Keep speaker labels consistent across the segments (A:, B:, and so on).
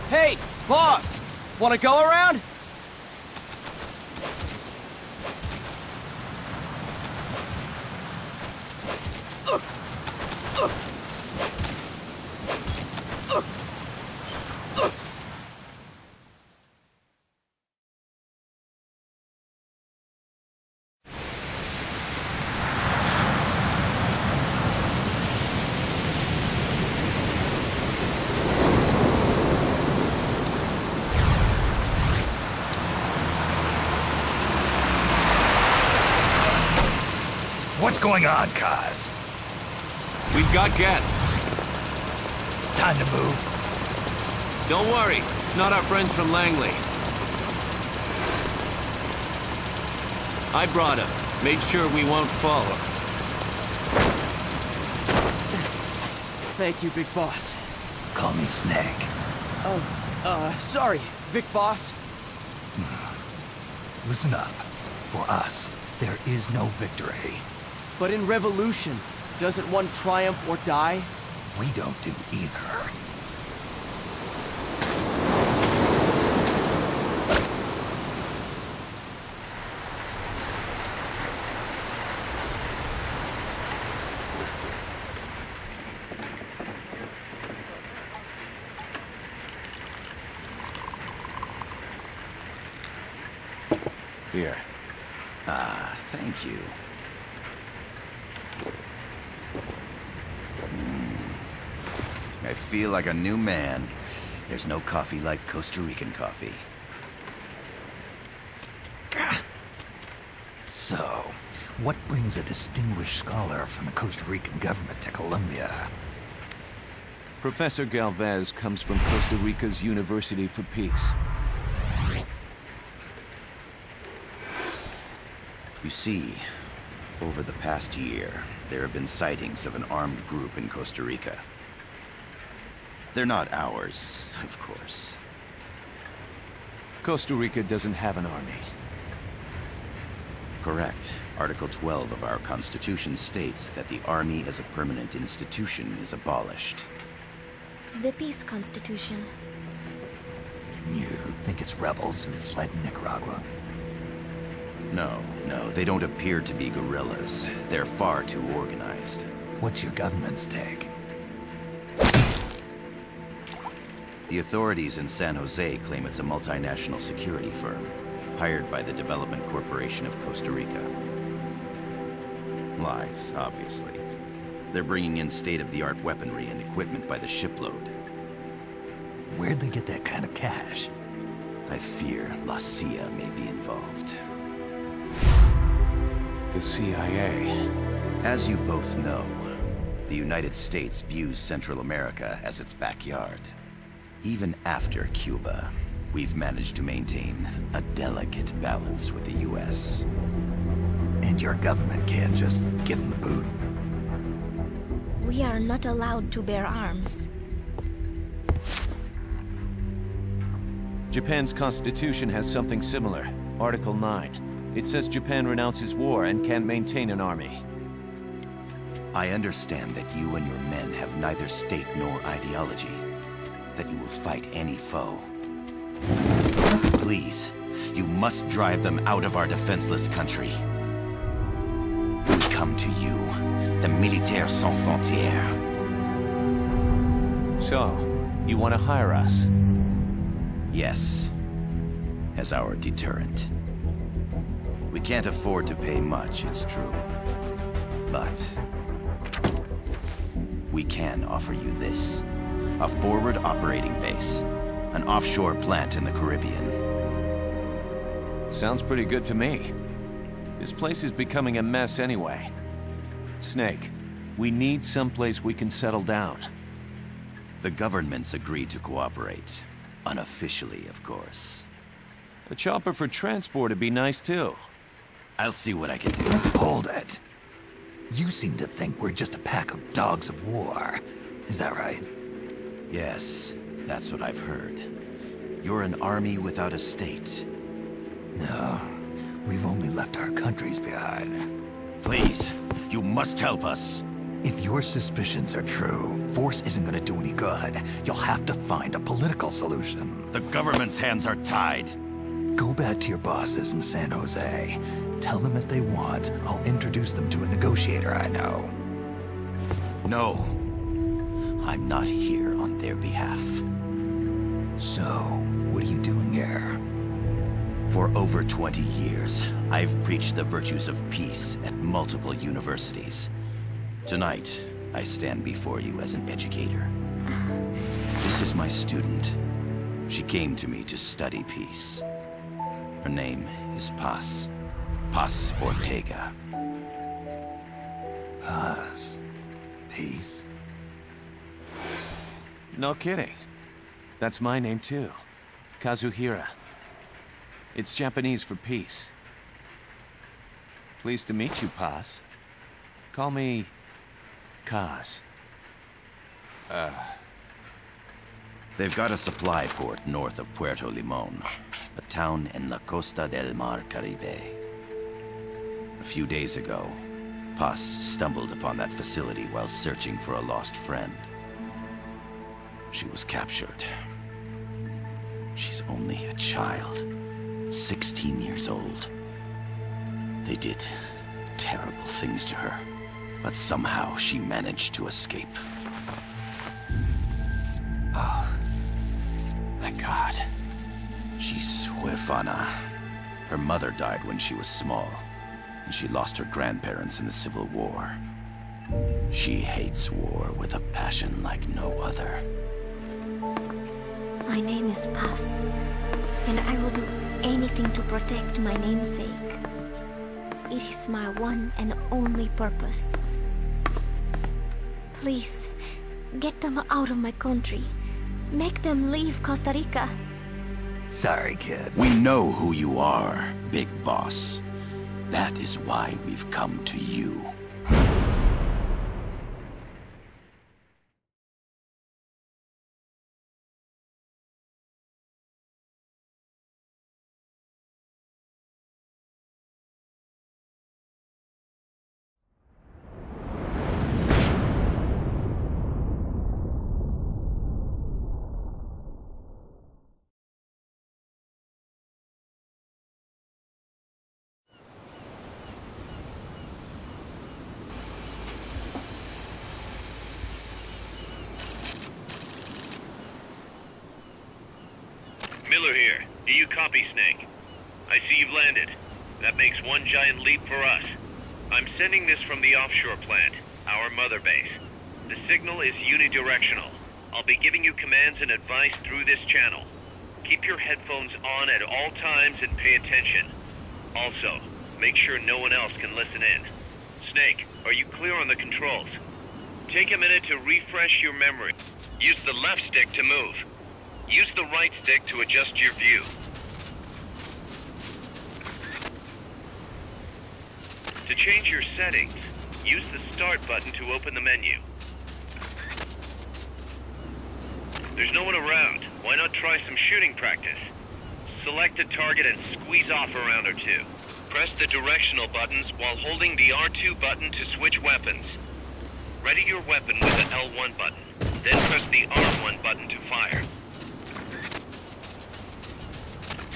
A: Hey, boss! Wanna go around?
B: What's going on, Kaz?
C: We've got guests.
B: Time to move.
C: Don't worry, it's not our friends from Langley. I brought him. Made sure we won't follow.
A: Thank you, Big Boss.
B: Call me Snake.
A: Sorry, Vic Boss.
B: Listen up. For us, there is no victory.
A: But in revolution, doesn't one triumph or die?
B: We don't do either.
C: Here.
D: Ah, thank you. I feel like a new man. There's no coffee like Costa Rican coffee.
B: So, what brings a distinguished scholar from the Costa Rican government to Colombia?
C: Professor Galvez comes from Costa Rica's University for Peace.
D: You see, over the past year, there have been sightings of an armed group in Costa Rica. They're not ours, of course.
C: Costa Rica doesn't have an army.
D: Correct. Article 12 of our Constitution states that the Army as a permanent institution is abolished.
E: The Peace Constitution.
B: You think it's rebels who fled Nicaragua?
D: No, they don't appear to be guerrillas. They're far too organized.
B: What's your government's take?
D: The authorities in San Jose claim it's a multinational security firm, hired by the Development Corporation of Costa Rica. Lies, obviously. They're bringing in state-of-the-art weaponry and equipment by the shipload.
B: Where'd they get that kind of cash?
D: I fear La CIA may be involved.
C: The CIA.
D: As you both know, the United States views Central America as its backyard. Even after Cuba, we've managed to maintain a delicate balance with the US.
B: And your government can't just give them the boot?
E: We are not allowed to bear arms.
C: Japan's constitution has something similar. Article 9. It says Japan renounces war and can't maintain an army.
D: I understand that you and your men have neither state nor ideology. That you will fight any foe. Please, you must drive them out of our defenseless country. We come to you, the Militaires Sans Frontières.
C: So, you want to hire us?
D: Yes, as our deterrent. We can't afford to pay much, it's true. But we can offer you this. A forward operating base. An offshore plant in the Caribbean.
C: Sounds pretty good to me. This place is becoming a mess anyway. Snake, we need someplace we can settle down.
D: The government's agreed to cooperate. Unofficially, of course.
C: A chopper for transport would be nice too.
D: I'll see what I can do.
B: Hold it. You seem to think we're just a pack of dogs of war. Is that right?
D: Yes, that's what I've heard. You're an army without a state.
B: No, we've only left our countries behind.
D: Please, you must help us.
B: If your suspicions are true, force isn't gonna do any good. You'll have to find a political solution.
D: The government's hands are tied.
B: Go back to your bosses in San Jose. Tell them if they want, I'll introduce them to a negotiator I know.
D: No. I'm not here on their behalf.
B: So, what are you doing here?
D: For over 20 years, I've preached the virtues of peace at multiple universities. Tonight, I stand before you as an educator. This is my student. She came to me to study peace. Her name is Paz. Paz Ortega.
B: Paz. Peace.
C: No kidding. That's my name too. Kazuhira. It's Japanese for peace. Pleased to meet you, Paz. Call me Kaz.
D: They've got a supply port north of Puerto Limon, a town in la Costa del Mar Caribe. A few days ago, Paz stumbled upon that facility while searching for a lost friend. She was captured. She's only a child, 16 years old. They did terrible things to her, but somehow she managed to escape.
C: Oh, thank God.
D: She's huérfana. Her mother died when she was small, and she lost her grandparents in the Civil War. She hates war with a passion like no other.
E: My name is Paz, and I will do anything to protect my namesake. It is my one and only purpose. Please, get them out of my country. Make them leave Costa Rica.
B: Sorry, kid.
D: We know who you are, Big Boss. That is why we've come to you.
F: Miller here. Do you copy, Snake? I see you've landed. That makes one giant leap for us. I'm sending this from the offshore plant, our mother base. The signal is unidirectional. I'll be giving you commands and advice through this channel. Keep your headphones on at all times and pay attention. Also, make sure no one else can listen in. Snake, are you clear on the controls? Take a minute to refresh your memory. Use the left stick to move. Use the right stick to adjust your view. To change your settings, use the Start button to open the menu. There's no one around. Why not try some shooting practice? Select a target and squeeze off a round or two. Press the directional buttons while holding the R2 button to switch weapons. Ready your weapon with the L1 button, then press the R1 button to fire.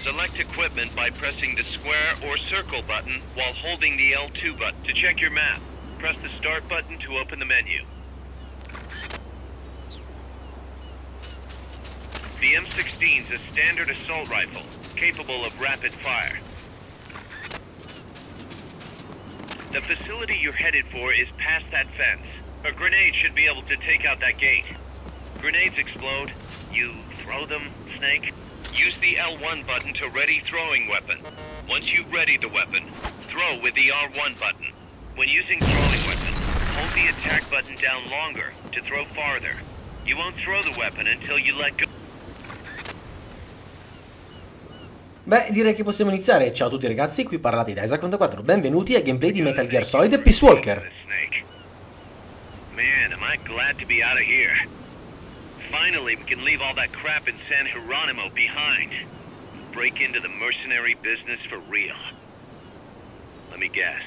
F: Select equipment by pressing the square or circle button while holding the L2 button. To check your map, press the Start button to open the menu. The M16 is a standard assault rifle, capable of rapid fire. The facility you're headed for is past that fence. A grenade should be able to take out that gate. Grenades explode. You throw them, Snake? Use the L1 button to ready throwing weapon. Once you've readied the weapon, throw with the R1 button. When using throwing weapon, Hold the attack button down longer to throw farther. You won't throw the weapon until you let go.
G: Beh, direi che possiamo iniziare. Ciao a tutti ragazzi, qui parlate da Isa54, benvenuti al gameplay di Metal Gear Solid Peace Walker.
F: Man, am I glad to be out of here. Finally, we can leave all that crap in San Geronimo behind. Break into the mercenary business for real. Let me guess.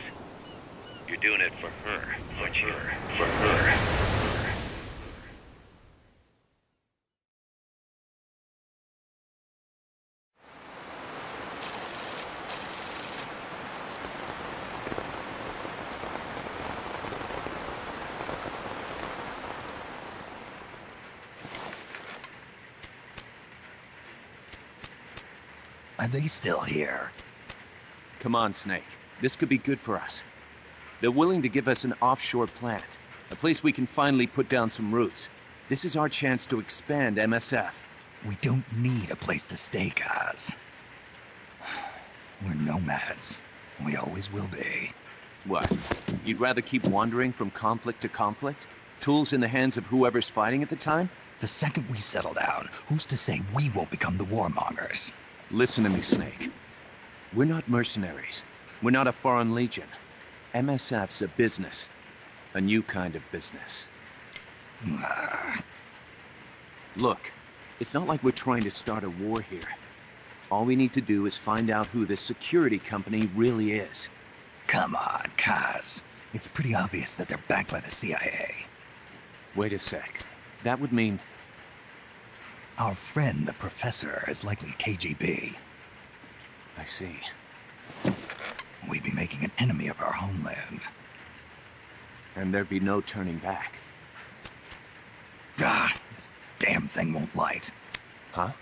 F: You're doing it for her, aren't you? For her.
B: Are they still here?
C: Come on, Snake. This could be good for us. They're willing to give us an offshore plant, a place we can finally put down some roots. This is our chance to expand MSF.
B: We don't need a place to stay, Kaz. We're nomads. We always will be.
C: What? You'd rather keep wandering from conflict to conflict? Tools in the hands of whoever's fighting at the time?
B: The second we settle down, who's to say we won't become the warmongers?
C: Listen to me, Snake. We're not mercenaries. We're not a foreign legion. MSF's a business. A new kind of business. Look, it's not like we're trying to start a war here. All we need to do is find out who this security company really is.
B: Come on, Kaz. It's pretty obvious that they're backed by the CIA.
C: Wait a sec. That would mean...
B: Our friend, the Professor, is likely KGB.
C: I see.
B: We'd be making an enemy of our homeland.
C: And there'd be no turning back.
B: Ah, this damn thing won't light.
C: Huh?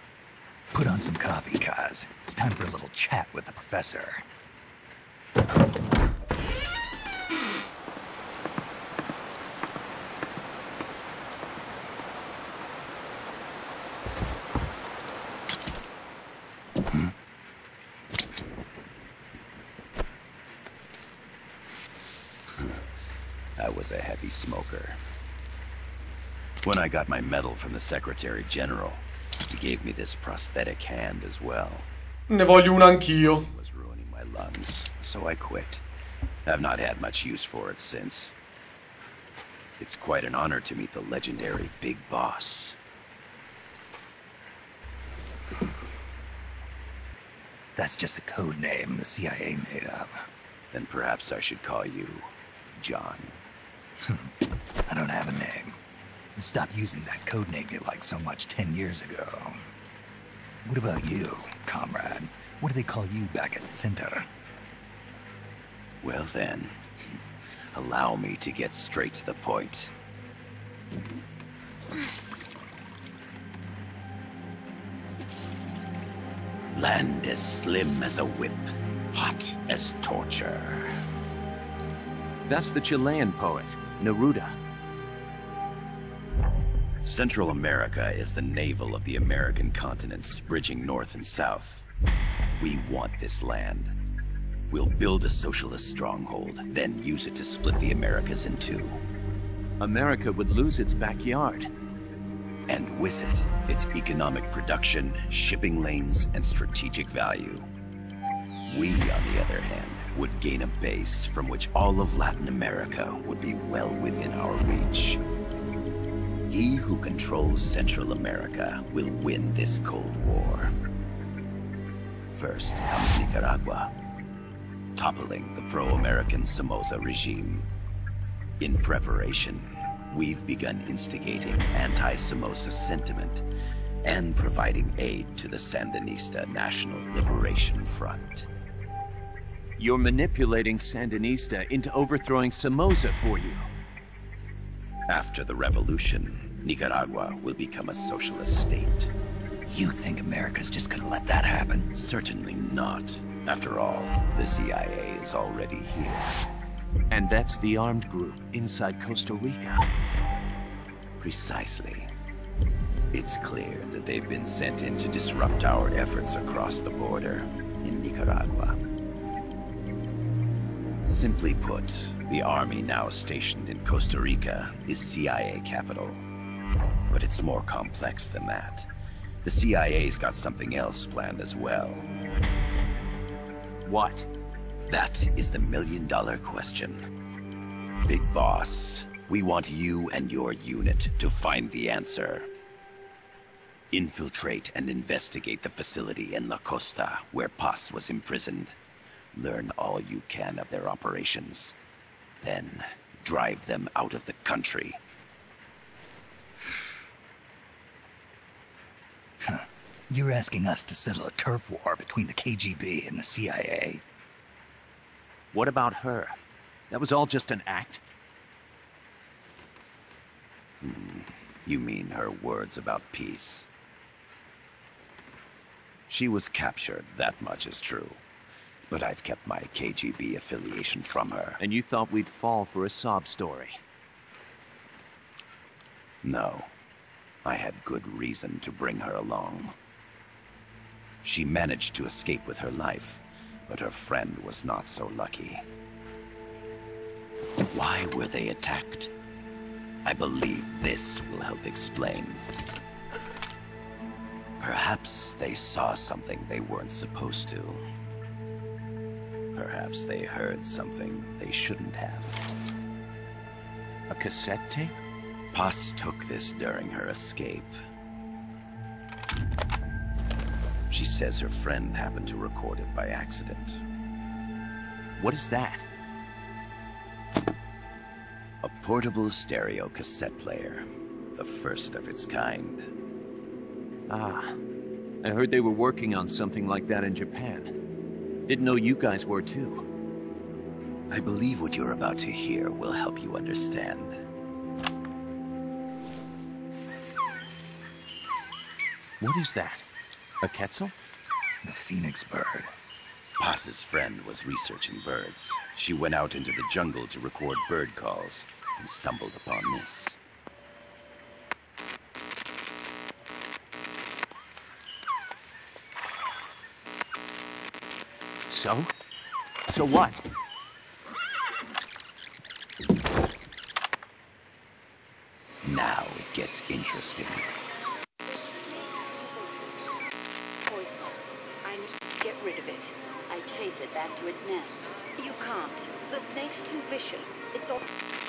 B: Put on some coffee, Kaz. It's time for a little chat with the Professor.
D: I was a heavy smoker. When I got my medal from the Secretary General, he gave me this prosthetic hand as well.
G: Ne voglio una anch'io.
D: It was ruining my lungs, so I quit. I've not had much use for it since. It's quite an honor to meet the legendary Big Boss.
B: That's just a code name the CIA made up.
D: Then perhaps I should call you John.
B: I don't have a name. Stop using that code name you liked so much 10 years ago. What about you, comrade? What do they call you back at Center?
D: Well then, allow me to get straight to the point. Land as slim as a whip, hot as torture.
C: That's the Chilean poet, Neruda.
D: Central America is the navel of the American continents, bridging north and south. We want this land. We'll build a socialist stronghold, then use it to split the Americas in two.
C: America would lose its backyard.
D: And with it, its economic production, shipping lanes, and strategic value. We, on the other hand, would gain a base from which all of Latin America would be well within our reach. He who controls Central America will win this Cold War. First comes Nicaragua, toppling the pro-American Somoza regime. In preparation, we've begun instigating anti-Somoza sentiment and providing aid to the Sandinista National Liberation Front.
C: You're manipulating Sandinista into overthrowing Somoza for you.
D: After the revolution, Nicaragua will become a socialist state.
B: You think America's just gonna let that happen?
D: Certainly not. After all, the CIA is already here.
C: And that's the armed group inside Costa Rica.
D: Precisely. It's clear that they've been sent in to disrupt our efforts across the border in Nicaragua. Simply put, the army now stationed in Costa Rica is CIA capital. But it's more complex than that. The CIA's got something else planned as well.
C: What?
D: That is the million-dollar question. Big Boss, we want you and your unit to find the answer. Infiltrate and investigate the facility in La Costa, where Paz was imprisoned. Learn all you can of their operations. Then, drive them out of the country.
B: You're asking us to settle a turf war between the KGB and the CIA?
C: What about her? That was all just an act?
D: You mean her words about peace? She was captured, that much is true. But I've kept my KGB affiliation from her.
C: And you thought we'd fall for a sob story?
D: No. I had good reason to bring her along. She managed to escape with her life, but her friend was not so lucky. Why were they attacked? I believe this will help explain. Perhaps they saw something they weren't supposed to. Perhaps they heard something they shouldn't have.
C: A cassette tape?
D: Paz took this during her escape. She says her friend happened to record it by accident.
C: What is that?
D: A portable stereo cassette player. The first of its kind.
C: Ah. I heard they were working on something like that in Japan. Didn't know you guys were too.
D: I believe what you're about to hear will help you understand.
C: What is that? A Quetzal?
B: The phoenix bird.
D: Paz's friend was researching birds. She went out into the jungle to record bird calls and stumbled upon this.
C: So? So what?
D: Now it gets interesting.
H: Poisonous. I need to get rid of it. I chase it back to its nest. You can't. The snake's too vicious. It's all...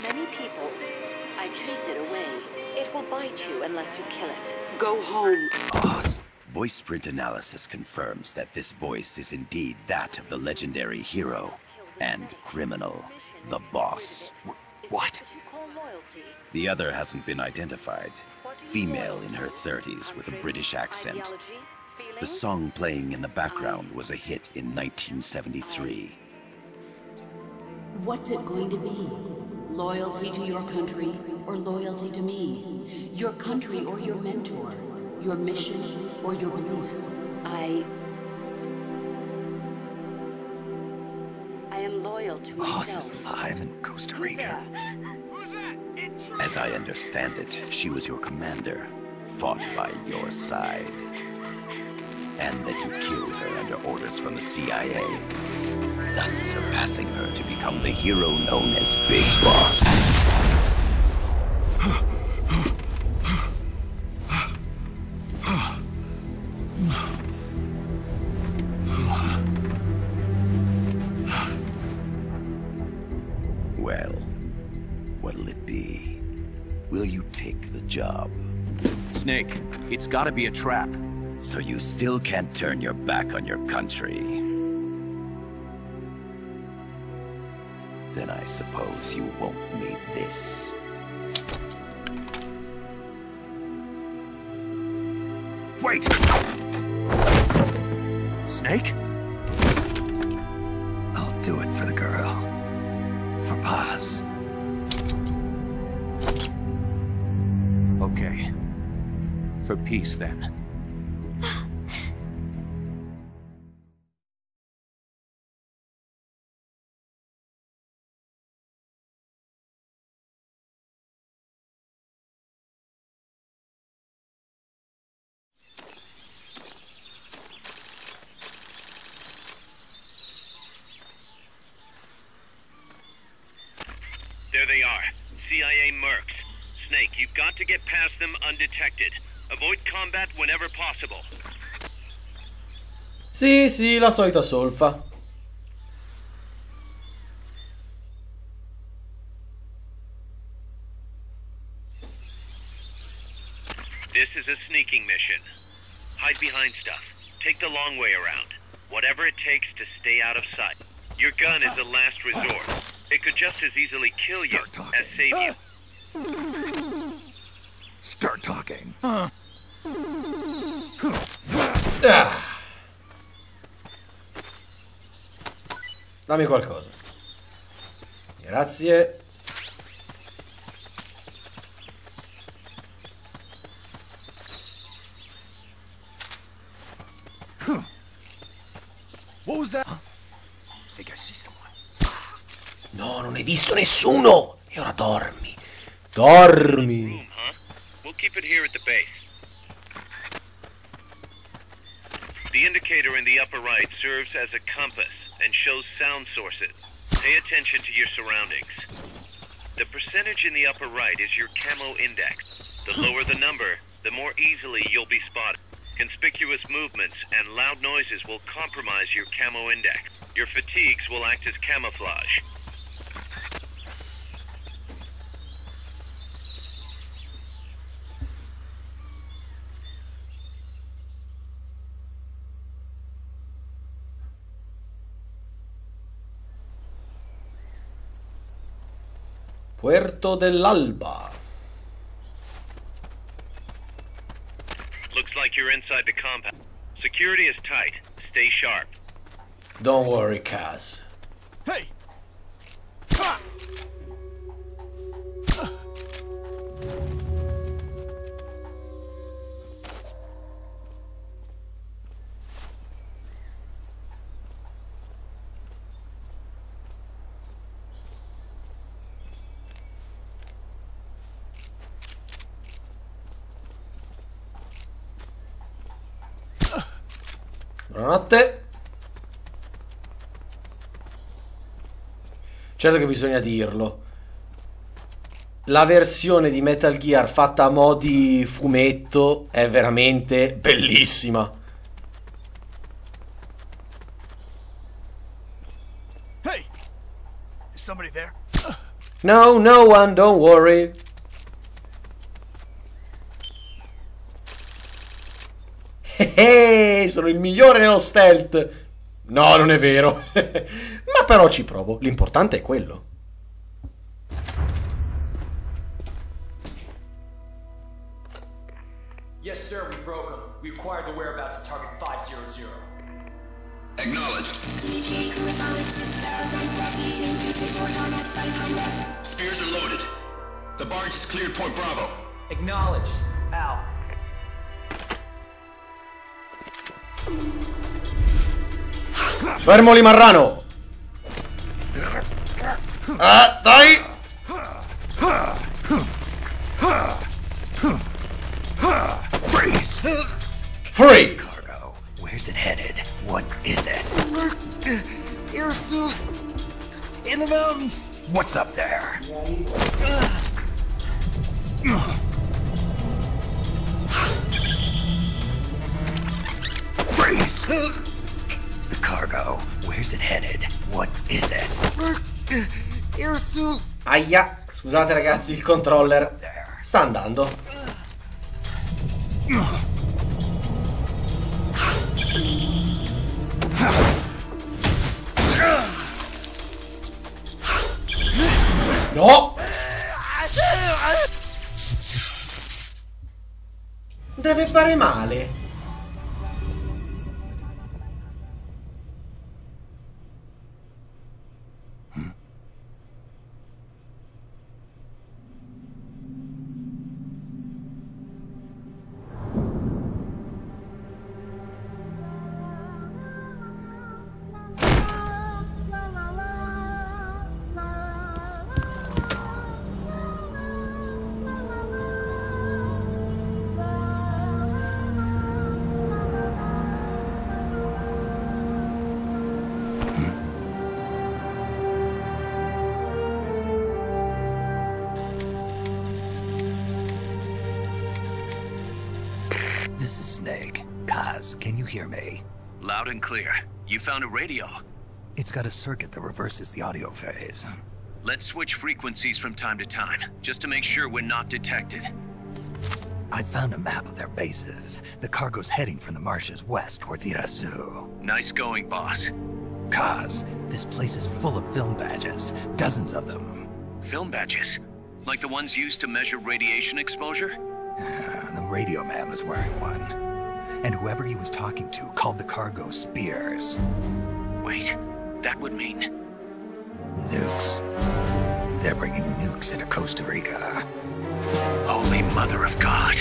H: Many people. I chase it away. It will bite you unless you kill it. Go home.
D: Boss. Voice print analysis confirms that this voice is indeed that of the legendary hero and criminal, the Boss.
B: What?
D: The other hasn't been identified. Female in her 30s with a British accent. The song playing in the background was a hit in 1973.
I: What's it going to be? Loyalty to your country or loyalty to me? Your country or your mentor? Your mission or your beliefs?
H: I am loyal to
B: Boss
H: myself.
B: is alive in Costa Rica.
D: As I understand it, she was your commander, fought by your side. And that you killed her under orders from the CIA, thus surpassing her to become the hero known as Big Boss. Well, what'll it be? Will you take the job?
C: Snake, it's gotta be a trap.
D: So you still can't turn your back on your country? Then I suppose you won't need this.
B: Wait!
C: Snake?
B: I'll do it for the girl. For Paz.
C: Okay. For peace, then.
F: There they are. CIA mercs. Snake, you've got to get past them undetected. Avoid combat whenever possible.
G: Sì, sì, la solita solfa.
F: This is a sneaking mission. Hide behind stuff. Take the long way around. Whatever it takes to stay out of sight. Your gun is a last resort. It could just as easily kill you as save you.
B: Start talking.
G: Dammi qualcosa. Grazie.
B: What was that? I think I see someone.
G: No, non hai visto nessuno. E ora dormi. Dormi.
F: Room, huh? We'll keep it here at the base. The indicator in the upper right serves as a compass and shows sound sources. Pay attention to your surroundings. The percentage in the upper right is your camo index. The lower the number, the more easily you'll be spotted. Conspicuous movements and loud noises will compromise your camo index. Your fatigues will act as camouflage.
G: Puerto dell'Alba.
F: Looks like you're inside the compound. Security is tight. Stay sharp.
G: Don't worry, Kaz.
B: Hey!
G: Buonanotte. Certo che bisogna dirlo. La versione di Metal Gear fatta a mo' di fumetto è veramente bellissima.
B: Hey! Is somebody there?
G: No, no one, don't worry. Sono il migliore nello stealth. No, non è vero. Ma però ci provo. L'importante è quello.
A: Yes, sir, we broke him. We acquired the whereabouts of target 500.
J: Acknowledged. Spears are loaded. The barge has cleared Point Bravo.
A: Acknowledged. Out.
G: Fermo Marrano. Ah, dai.
B: Freeze!
G: Free.
B: Cargo. Where's it headed? What is it?
A: Air suit. In the mountains.
B: What's up there? Freeze! The cargo. Where's it headed? What is it?
A: Air suit.
G: Aia. Scusate ragazzi, il controller sta andando. No! Deve fare male.
B: Snake. Kaz, can you hear me?
C: Loud and clear. You found a radio.
B: It's got a circuit that reverses the audio phase.
C: Let's switch frequencies from time to time, just to make sure we're not detected.
B: I found a map of their bases. The cargo's heading from the marshes west towards Irasu.
C: Nice going, boss.
B: Kaz, this place is full of film badges. Dozens of them.
C: Film badges? Like the ones used to measure radiation exposure?
B: The radio man was wearing one. And whoever he was talking to called the cargo spears.
C: Wait, that would mean...
B: Nukes. They're bringing nukes into Costa Rica.
C: Holy Mother of God.